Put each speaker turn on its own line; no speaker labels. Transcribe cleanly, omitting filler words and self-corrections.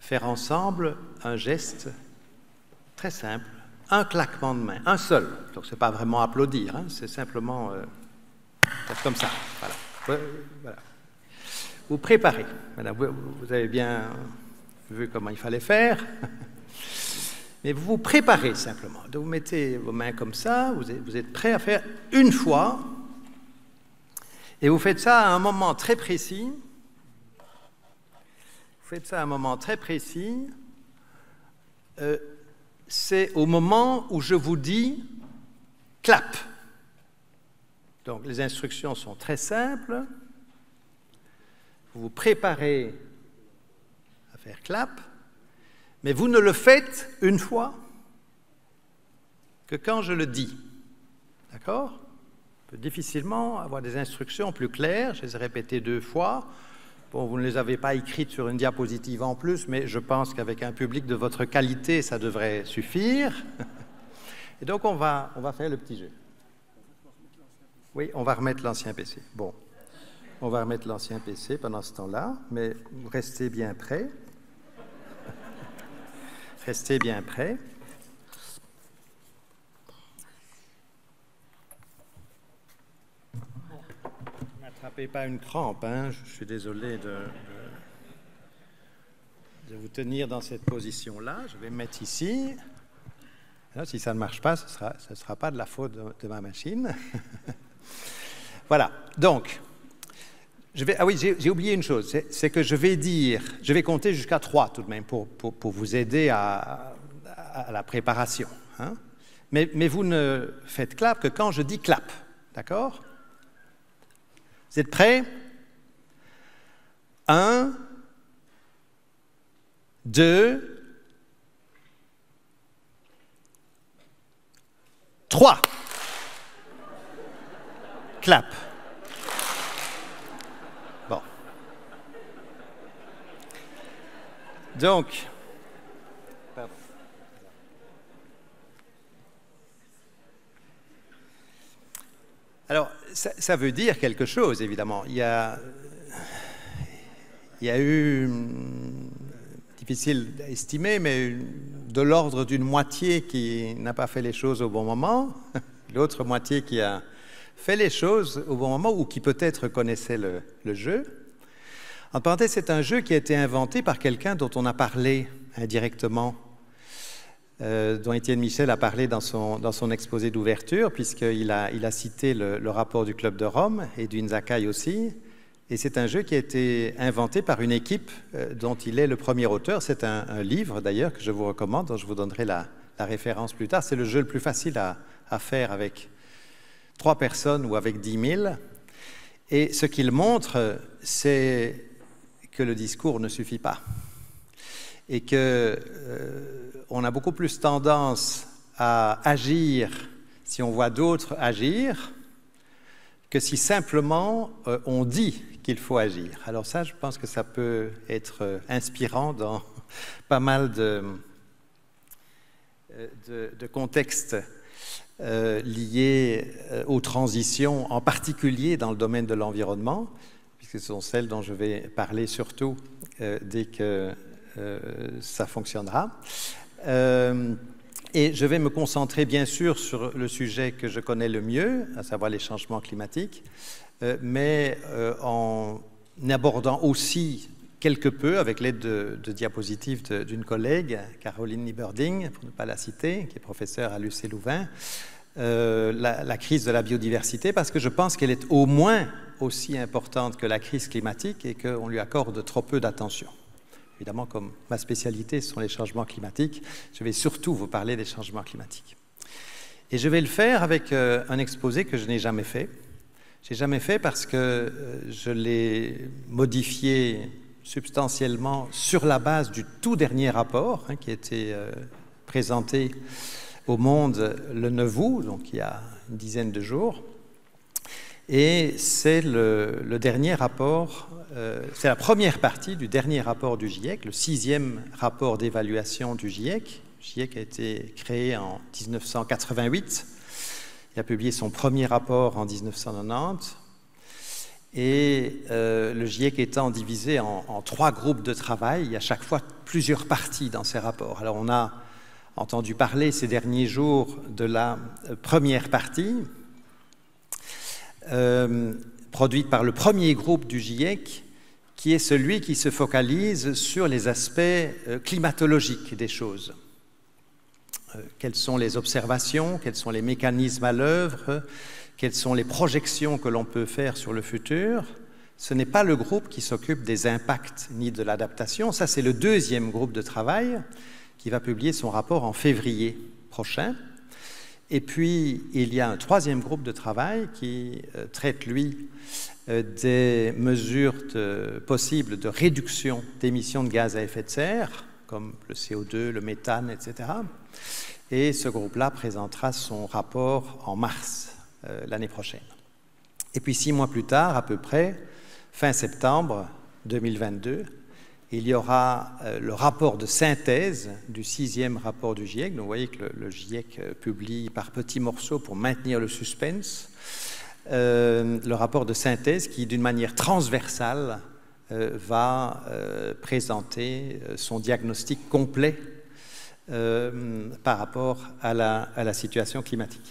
Faire ensemble un geste très simple, un claquement de main, un seul. Donc, ce n'est pas vraiment applaudir, hein, c'est simplement faire comme ça. Voilà. Voilà. Vous préparez. Voilà, vous avez bien vu comment il fallait faire. Mais vous vous préparez simplement. Donc, vous mettez vos mains comme ça, vous êtes prêt à faire une fois, et vous faites ça à un moment très précis. Vous faites ça à un moment très précis. C'est au moment où je vous dis « clap ». Donc, les instructions sont très simples. Vous vous préparez à faire « clap ». Mais vous ne le faites une fois que quand je le dis. D'accord? On peut difficilement avoir des instructions plus claires. Je les ai répétées 2 fois. Bon, vous ne les avez pas écrites sur une diapositive en plus, mais je pense qu'avec un public de votre qualité, ça devrait suffire. Et donc, on va faire le petit jeu. Oui, on va remettre l'ancien PC. Bon, on va remettre l'ancien PC pendant ce temps-là, mais restez bien prêts. Restez bien prêts. N'attrapez pas une crampe, hein. Je suis désolé de vous tenir dans cette position-là. Je vais me mettre ici. Alors, si ça ne marche pas, ce sera pas de la faute de ma machine. Voilà, donc, ah oui, j'ai oublié une chose, c'est que je vais compter jusqu'à 3 tout de même pour vous aider à la préparation. Hein? Mais vous ne faites clap que quand je dis clap, d'accord? Vous êtes prêts? 1, 2, 3. Clap. Bon. Donc, pardon. Alors, ça veut dire quelque chose, évidemment. Il y a eu, difficile à estimer, mais de l'ordre d'une moitié qui n'a pas fait les choses au bon moment, l'autre moitié qui a fait les choses au bon moment ou qui peut-être connaissait le jeu. En parenthèse, c'est un jeu qui a été inventé par quelqu'un dont on a parlé indirectement, dont Étienne Michel a parlé dans son exposé d'ouverture, puisqu'il a cité le rapport du Club de Rome et du Nzakai aussi. Et c'est un jeu qui a été inventé par une équipe dont il est le premier auteur. C'est un livre, d'ailleurs, que je vous recommande, dont je vous donnerai la référence plus tard. C'est le jeu le plus facile à faire avec 3 personnes ou avec 10 000. Et ce qu'il montre, c'est que le discours ne suffit pas. Et qu'on a beaucoup plus tendance à agir si on voit d'autres agir que si simplement on dit qu'il faut agir. Alors ça, je pense que ça peut être inspirant dans pas mal de contextes liées aux transitions, en particulier dans le domaine de l'environnement, puisque ce sont celles dont je vais parler surtout dès que ça fonctionnera. Et je vais me concentrer bien sûr sur le sujet que je connais le mieux, à savoir les changements climatiques, mais en abordant aussi quelque peu, avec l'aide de diapositives d'une collègue, Caroline Nieberding, pour ne pas la citer, qui est professeure à l'UC Louvain, la crise de la biodiversité, parce que je pense qu'elle est au moins aussi importante que la crise climatique et qu'on lui accorde trop peu d'attention. Évidemment, comme ma spécialité, ce sont les changements climatiques, je vais surtout vous parler des changements climatiques. Et je vais le faire avec un exposé que je n'ai jamais fait. Je n'ai jamais fait parce que je l'ai modifié substantiellement sur la base du tout dernier rapport qui a été présenté au Monde le 9 août, donc il y a une dizaine de jours. Et c'est le dernier rapport, c'est la première partie du dernier rapport du GIEC, le 6e rapport d'évaluation du GIEC. Le GIEC a été créé en 1988. Il a publié son premier rapport en 1990. Et le GIEC étant divisé en 3 groupes de travail, il y a chaque fois plusieurs parties dans ces rapports. Alors on a entendu parler ces derniers jours de la première partie, produite par le premier groupe du GIEC, qui est celui qui se focalise sur les aspects climatologiques des choses. Quelles sont les observations, quels sont les mécanismes à l'œuvre, quelles sont les projections que l'on peut faire sur le futur. Ce n'est pas le groupe qui s'occupe des impacts ni de l'adaptation. Ça, c'est le deuxième groupe de travail qui va publier son rapport en février prochain. Et puis, il y a un troisième groupe de travail qui traite, lui, des mesures possibles de réduction d'émissions de gaz à effet de serre, comme le CO2, le méthane, etc. Et ce groupe-là présentera son rapport en mars l'année prochaine. Et puis 6 mois plus tard, à peu près, fin septembre 2022, il y aura le rapport de synthèse du 6e rapport du GIEC. Donc vous voyez que le GIEC publie par petits morceaux pour maintenir le suspense. Le rapport de synthèse qui, d'une manière transversale, va présenter son diagnostic complet par rapport à la situation climatique.